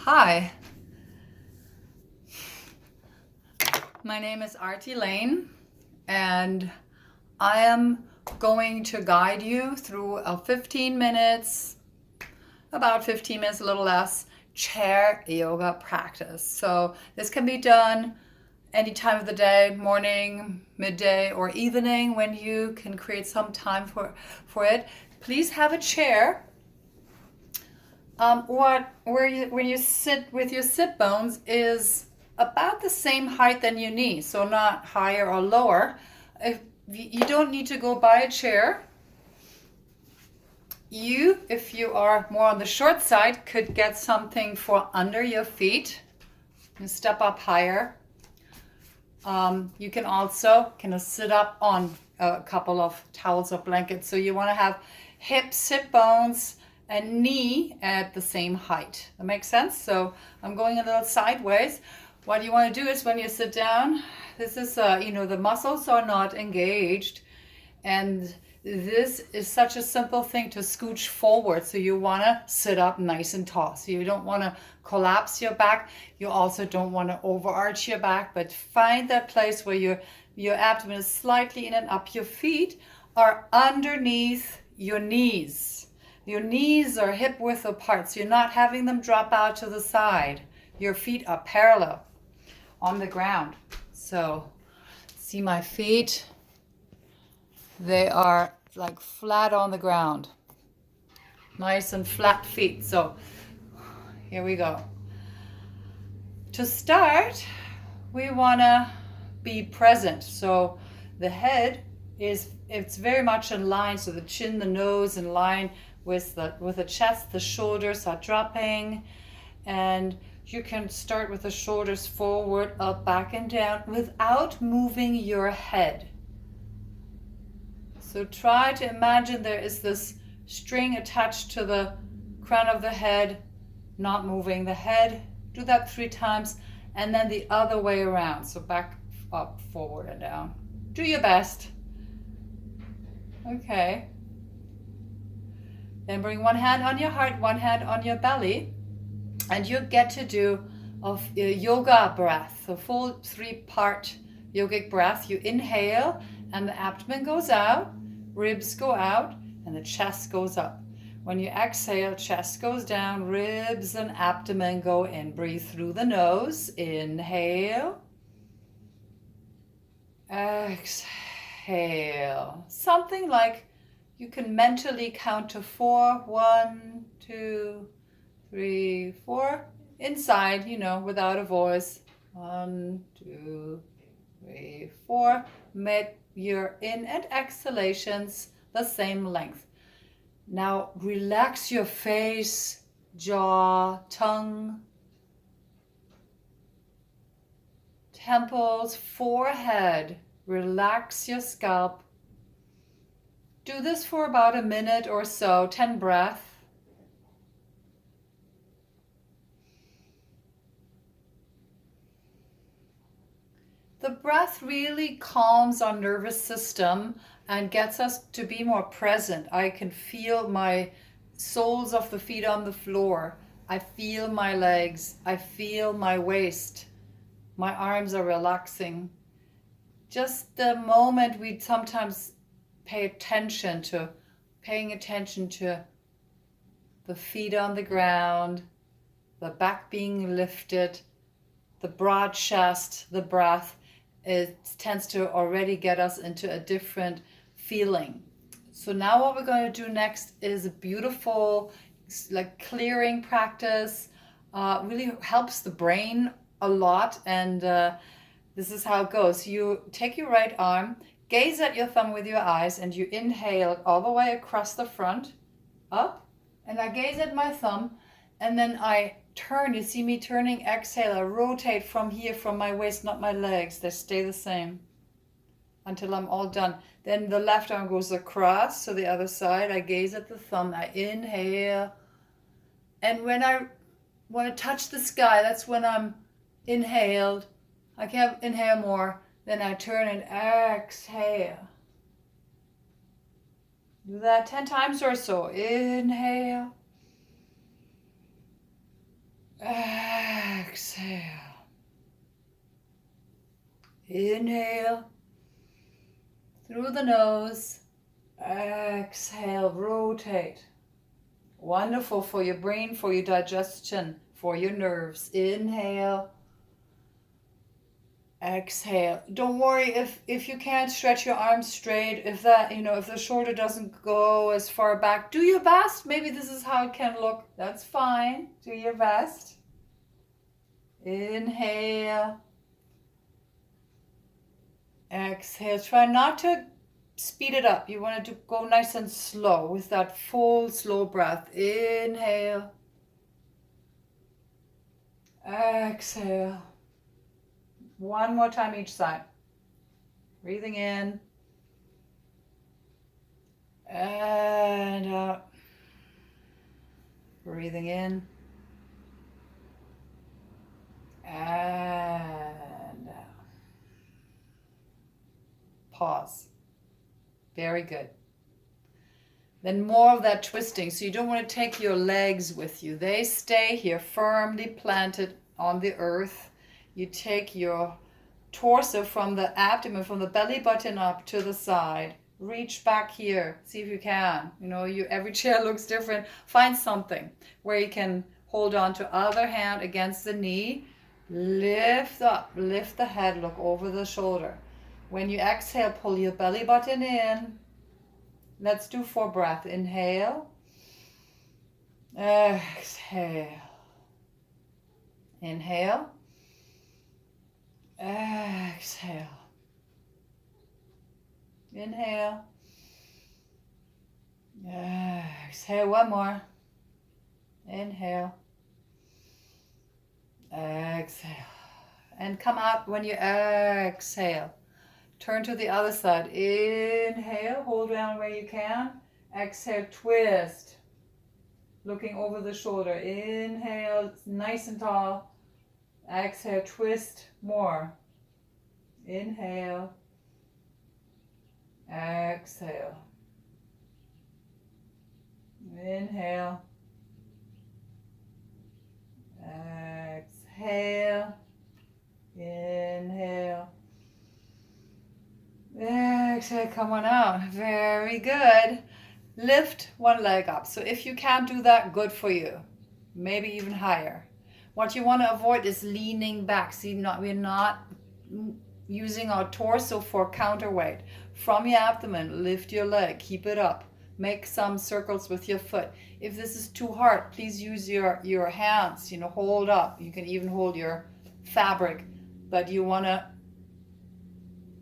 Hi, my name is Artie Lane, and I am going to guide you through a 15 minutes, about 15 minutes, a little less, chair yoga practice. So this can be done any time of the day, morning, midday, or evening when you can create some time for it. Please have a chair. When you sit with your sit bones is about the same height than your knees, so not higher or lower. If you don't need to go buy a chair. If you are more on the short side, could get something for under your feet and step up higher. You can also sit up on a couple of towels or blankets. So you want to have hips, hip bones, and knee at the same height. That makes sense? So I'm going a little sideways. What you want to do is when you sit down, this is, the muscles are not engaged. And this is such a simple thing to scooch forward. So you want to sit up nice and tall. So you don't want to collapse your back. You also don't want to overarch your back, but find that place where your abdomen is slightly in and up. Your feet are underneath your knees. Your knees are hip width apart, so you're not having them drop out to the side. Your feet are parallel on the ground. So see my feet? They are like flat on the ground. Nice and flat feet. So here we go. To start, we want to be present. So the head it's very much in line. So the chin, the nose in line with the chest. The shoulders are dropping, and you can start with the shoulders forward, up, back, and down without moving your head. So try to imagine there is this string attached to the crown of the head, not moving the head. Do that 3 times, and then the other way around. So back, up, forward, and down. Do your best. Okay. Then bring one hand on your heart, one hand on your belly, and you get to do a yoga breath, a full 3-part yogic breath. You inhale, and the abdomen goes out, ribs go out, and the chest goes up. When you exhale, chest goes down, ribs and abdomen go in. Breathe through the nose. Inhale. Exhale. Something like you can mentally count to 4. 1, 2, 3, 4. Inside, without a voice. 1, 2, 3, 4. Make your in and exhalations the same length. Now relax your face, jaw, tongue, temples, forehead. Relax your scalp. Do this for about a minute or so, 10 breaths. The breath really calms our nervous system and gets us to be more present. I can feel my soles of the feet on the floor. I feel my legs. I feel my waist. My arms are relaxing. Just the moment we sometimes paying attention to the feet on the ground, the back being lifted, the broad chest, the breath, it tends to already get us into a different feeling. So now what we're going to do next is a beautiful clearing practice. Really helps the brain a lot, and this is how it goes. You take your right arm, gaze at your thumb with your eyes, and you inhale all the way across the front, up, and I gaze at my thumb, and then I turn. You see me turning. Exhale. I rotate from here, from my waist, not my legs. They stay the same until I'm all done. Then the left arm goes across to the other side. I gaze at the thumb. I inhale. And when I want to touch the sky, that's when I'm inhaled. I can't inhale more. Then I turn and exhale. Do that 10 times or so. Inhale. Exhale. Inhale through the nose. Exhale, rotate. Wonderful for your brain, for your digestion, for your nerves. Inhale. Exhale. Don't worry if you can't stretch your arms straight, if that, if the shoulder doesn't go as far back, do your best. Maybe this is how it can look. That's fine. Do your best. Inhale. Exhale. Try not to speed it up. You want it to go nice and slow with that full, slow breath. Inhale. Exhale. One more time each side. Breathing in. And out. Breathing in. And out. Pause. Very good. Then more of that twisting. So you don't want to take your legs with you. They stay here firmly planted on the earth. You take your torso from the abdomen, from the belly button up to the side. Reach back here. See if you can. Every chair looks different. Find something where you can hold on to other hand against the knee. Lift up. Lift the head. Look over the shoulder. When you exhale, pull your belly button in. Let's do 4 breaths. Inhale. Exhale. Inhale. Exhale. Inhale. Exhale. One more. Inhale. Exhale. And come out when you exhale. Turn to the other side. Inhale. Hold down where you can. Exhale. Twist. Looking over the shoulder. Inhale. Nice and tall. Exhale, twist more. Inhale. Exhale. Inhale. Exhale. Inhale. Exhale, come on out. Very good. Lift one leg up. So if you can't do that, good for you. Maybe even higher. What you want to avoid is leaning back. See, we're not using our torso for counterweight. From your abdomen, lift your leg, keep it up. Make some circles with your foot. If this is too hard, please use your hands, hold up. You can even hold your fabric, but you want to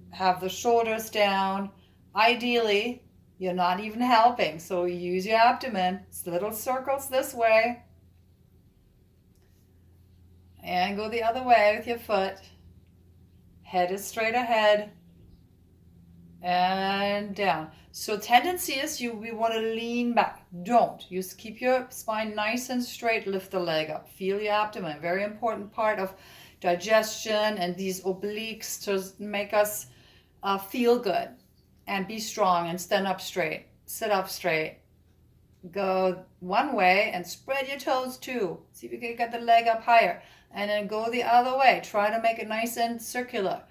have the shoulders down. Ideally, you're not even helping, so use your abdomen. It's little circles this way. And go the other way with your foot. Head is straight ahead. And down. So tendency is we want to lean back. Don't. Just keep your spine nice and straight. Lift the leg up. Feel your abdomen. Very important part of digestion and these obliques to make us feel good. And be strong and stand up straight. Sit up straight. Go one way and spread your toes too. See if you can get the leg up higher. And then go the other way. Try to make it nice and circular.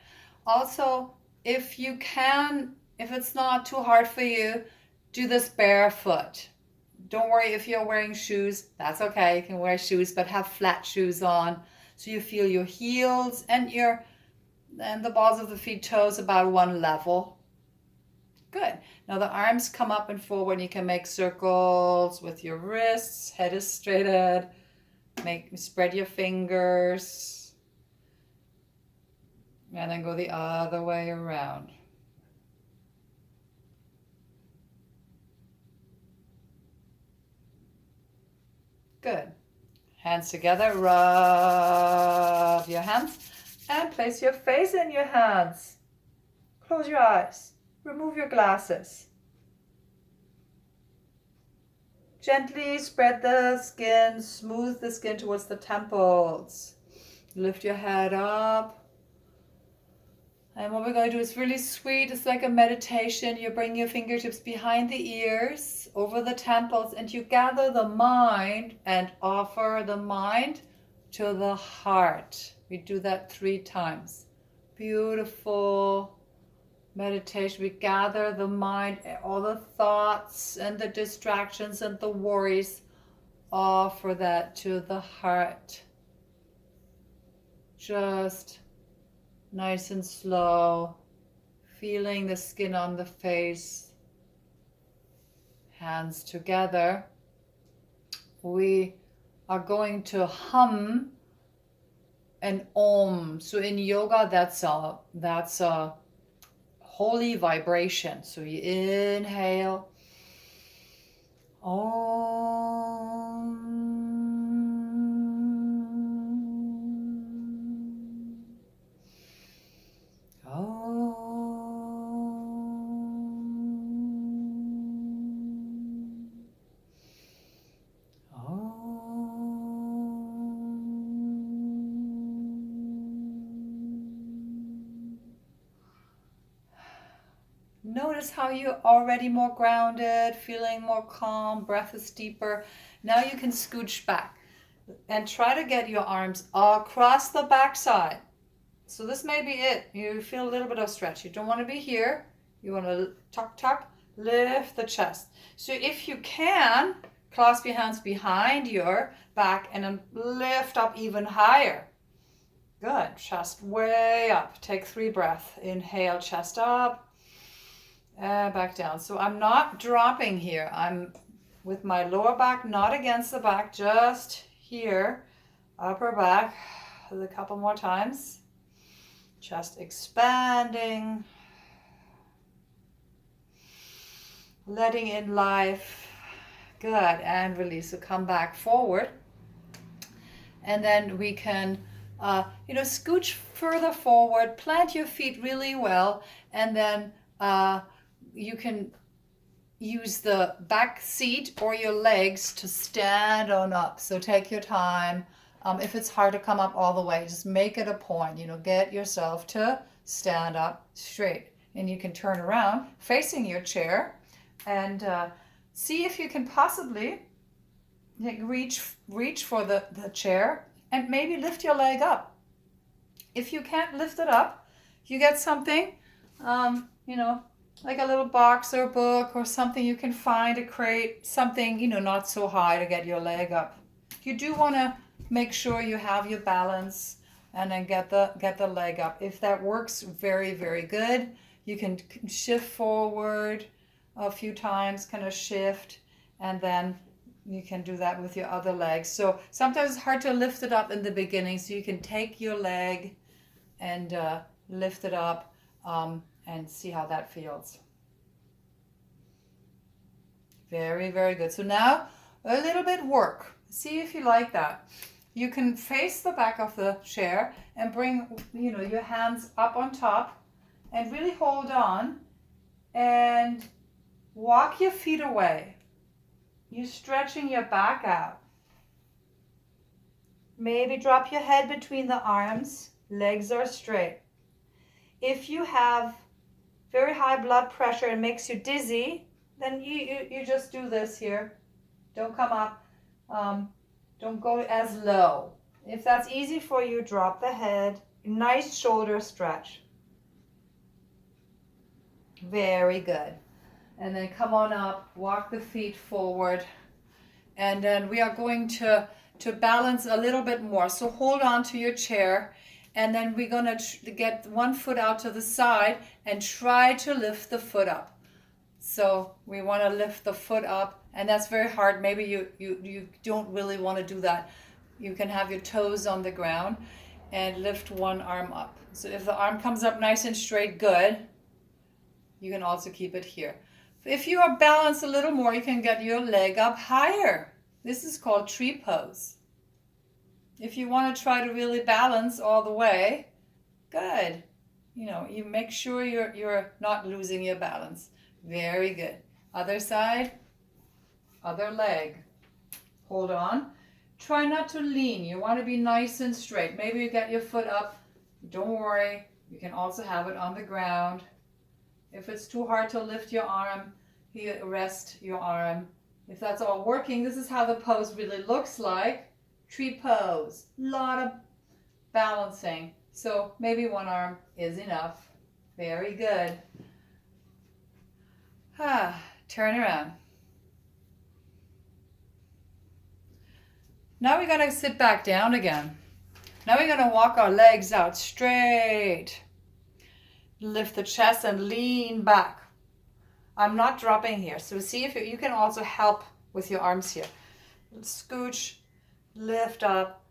Also, if you can, if it's not too hard for you, do this barefoot. Don't worry if you're wearing shoes. That's okay. You can wear shoes, but have flat shoes on. So you feel your heels and the balls of the feet, toes about one level. Good. Now the arms come up and forward. You can make circles with your wrists. Head is straight ahead. Spread your fingers. And then go the other way around. Good. Hands together. Rub your hands. And place your face in your hands. Close your eyes. Remove your glasses. Gently spread the skin, smooth the skin towards the temples. Lift your head up. And what we're going to do is really sweet. It's like a meditation. You bring your fingertips behind the ears, over the temples, and you gather the mind and offer the mind to the heart. We do that 3 times. beautiful meditation. We gather the mind, all the thoughts and the distractions and the worries, offer that to the heart. Just nice and slow, feeling the skin on the face, hands together. We are going to hum an om. So in yoga, that's a holy vibration. So you inhale, om, om, om. Notice how you're already more grounded, feeling more calm, breath is deeper. Now you can scooch back and try to get your arms across the backside. So this may be it. You feel a little bit of stretch. You don't want to be here. You want to tuck, lift the chest. So if you can, clasp your hands behind your back and then lift up even higher. Good. Chest way up. Take 3 breaths. Inhale, chest up. Back down. So I'm not dropping here. I'm with my lower back not against the back, just here. Upper back. A couple more times. Chest expanding. Letting in life. Good. And release. So come back forward. And then we can, scooch further forward. Plant your feet really well. And then you can use the back seat or your legs to stand on up. So take your time. If it's hard to come up all the way, just make it a point. Get yourself to stand up straight. And you can turn around facing your chair and see if you can possibly reach for the chair and maybe lift your leg up. If you can't lift it up, you get something, like a little box or book or something you can find to create something, not so high to get your leg up. You do want to make sure you have your balance and then get the leg up. If that works, very, very good. You can shift forward a few times, kind of shift, and then you can do that with your other leg. So sometimes it's hard to lift it up in the beginning, so you can take your leg and lift it up and see how that feels. Very, very good. So now a little bit work. See if you like that. You can face the back of the chair and bring, your hands up on top and really hold on and walk your feet away. You're stretching your back out. Maybe drop your head between the arms. Legs are straight. If you have very high blood pressure and makes you dizzy, then you just do this here. Don't come up. Don't go as low. If that's easy for you, drop the head. Nice shoulder stretch. Very good. And then come on up, walk the feet forward. And then we are going to balance a little bit more. So hold on to your chair. And then we're going to get one foot out to the side and try to lift the foot up. So we want to lift the foot up, and that's very hard. Maybe you don't really want to do that. You can have your toes on the ground and lift one arm up. So if the arm comes up nice and straight, good. You can also keep it here. If you are balanced a little more, you can get your leg up higher. This is called tree pose. If you want to try to really balance all the way, good. You make sure you're not losing your balance. Very good. Other side, other leg. Hold on. Try not to lean. You want to be nice and straight. Maybe you get your foot up. Don't worry. You can also have it on the ground. If it's too hard to lift your arm, you rest your arm. If that's all working, this is how the pose really looks like. Tree pose. A lot of balancing. So maybe one arm is enough. Very good. Turn around. Now we're going to sit back down again. Now we're going to walk our legs out straight. Lift the chest and lean back. I'm not dropping here. So see if you can also help with your arms here. Scooch, lift up,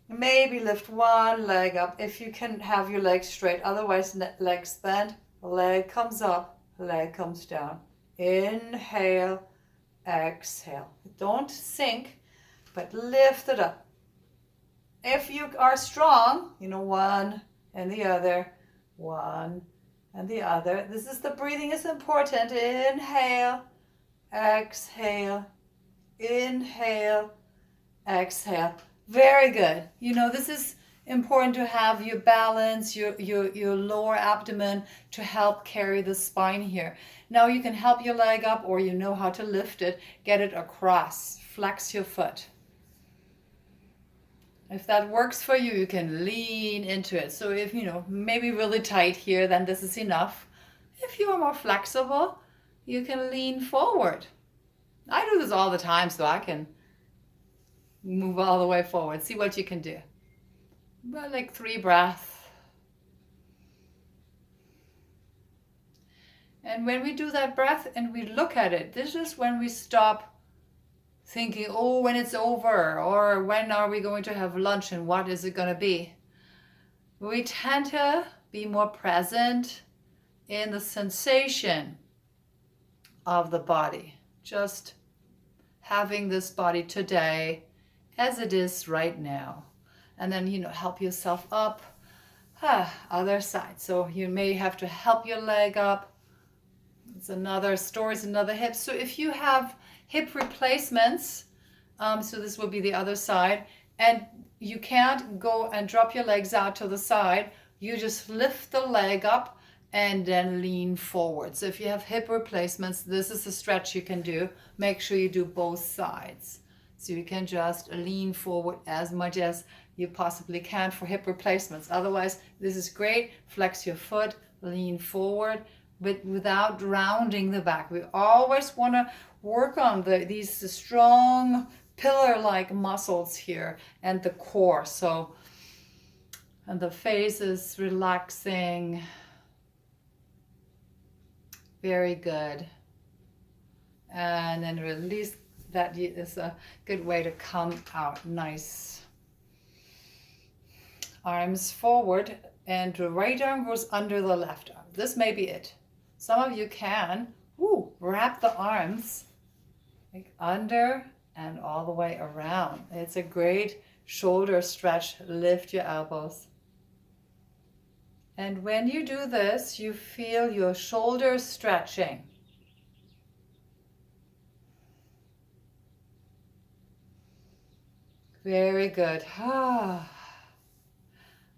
maybe lift one leg up if you can have your legs straight. Otherwise, legs bent, leg comes up, leg comes down. Inhale, exhale. Don't sink, but lift it up. If you are strong, one and the other, one and the other. This is the breathing is important. Inhale, exhale, inhale, exhale. Very good. This is important to have your balance, your lower abdomen to help carry the spine here. Now you can help your leg up, or you know how to lift it, get it across, flex your foot. If that works for you, you can lean into it. So if, maybe really tight here, then this is enough. If you are more flexible, you can lean forward. I do this all the time, so I can move all the way forward. See what you can do. About like 3 breaths. And when we do that breath and we look at it, this is when we stop thinking, oh, when it's over, or when are we going to have lunch and what is it going to be? We tend to be more present in the sensation of the body. Just having this body today as it is right now. And then, help yourself up. Other side. So you may have to help your leg up. It's another story, it's another hip. So if you have hip replacements, so this will be the other side, and you can't go and drop your legs out to the side, you just lift the leg up and then lean forward. So if you have hip replacements, this is a stretch you can do. Make sure you do both sides. So you can just lean forward as much as you possibly can for hip replacements. Otherwise, this is great. Flex your foot, lean forward, but without rounding the back. We always want to work on these strong pillar-like muscles here and the core. And the face is relaxing. Very good. And then release. That is a good way to come out. Nice. Arms forward, and the right arm goes under the left arm. This may be it. Some of you can wrap the arms like under and all the way around. It's a great shoulder stretch. Lift your elbows. And when you do this, you feel your shoulders stretching. Very good.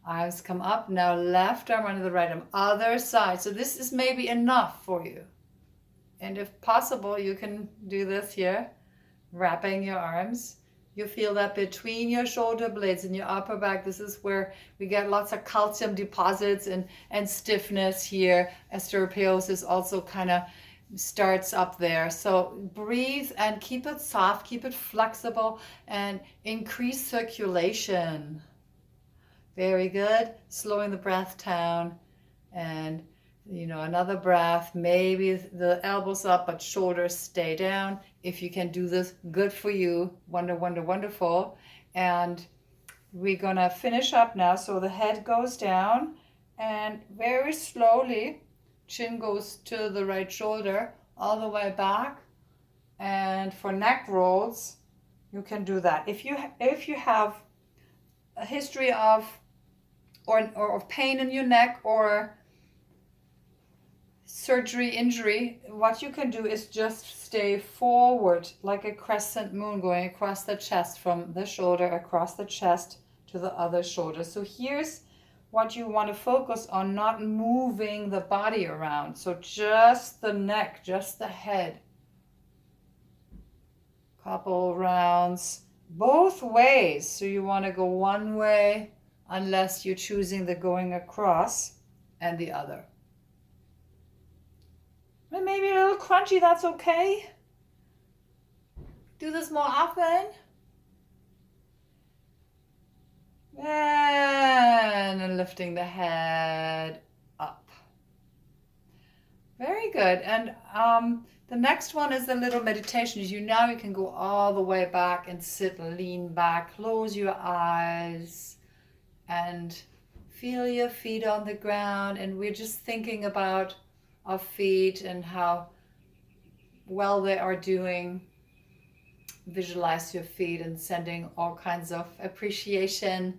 Arms come up. Now left arm under the right arm. Other side. So this is maybe enough for you. And if possible, you can do this here. Wrapping your arms. You feel that between your shoulder blades and your upper back. This is where we get lots of calcium deposits and stiffness here. Osteoporosis also kind of starts up there. So breathe and keep it soft, keep it flexible, and increase circulation. Very good. Slowing the breath down, and another breath. Maybe the elbows up, but shoulders stay down. If you can do this, good for you. Wonderful. And we're gonna finish up now. So the head goes down, and very slowly, chin goes to the right shoulder, all the way back. And for neck rolls, you can do that. If you have a history of or pain in your neck or surgery, injury, what you can do is just stay forward like a crescent moon going across the chest, from the shoulder across the chest to the other shoulder. So here's what you want to focus on, not moving the body around. So just the neck, just the head. Couple rounds both ways. So you want to go one way unless you're choosing the going across and the other. And maybe a little crunchy, that's okay. Do this more often. And lifting the head up. Very good. And the next one is the little meditation. Now you can go all the way back and sit, lean back, close your eyes, and feel your feet on the ground. And we're just thinking about our feet and how well they are doing. Visualize your feet and sending all kinds of appreciation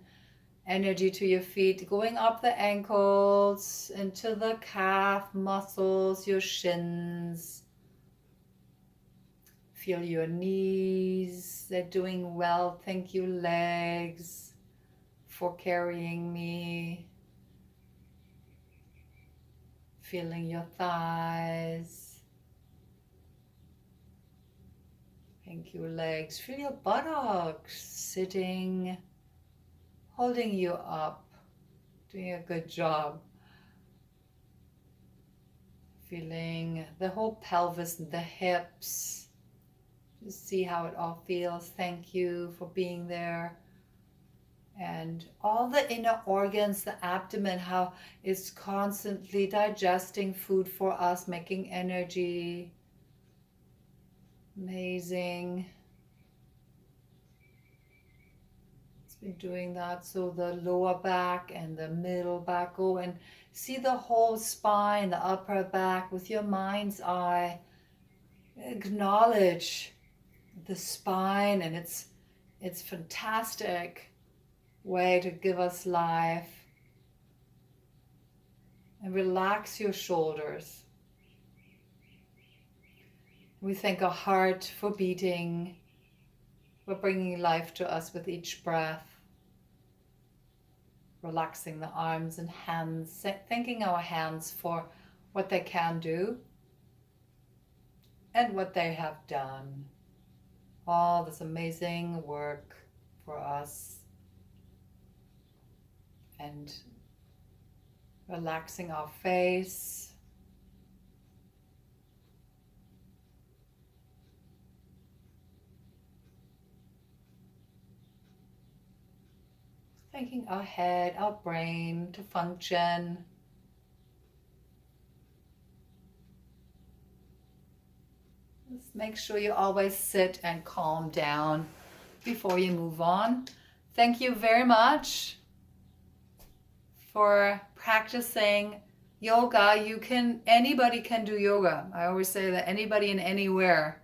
energy to your feet, going up the ankles, into the calf muscles, your shins. Feel your knees, they're doing well. Thank you, legs, for carrying me. Feeling your thighs. Thank you, legs. Feel your buttocks sitting, holding you up, doing a good job. Feeling the whole pelvis and the hips. Just see how it all feels. Thank you for being there. And all the inner organs, the abdomen, how it's constantly digesting food for us, making energy. Amazing. It's been doing that. So the lower back and the middle back, go and see the whole spine, the upper back with your mind's eye. Acknowledge the spine and its fantastic way to give us life. And relax your shoulders. We thank our heart for beating, for bringing life to us with each breath. Relaxing the arms and hands, thanking our hands for what they can do and what they have done. All this amazing work for us. And relaxing our face. Thanking our head, our brain to function. Just make sure you always sit and calm down before you move on. Thank you very much for practicing yoga. Anybody can do yoga. I always say that anybody and anywhere.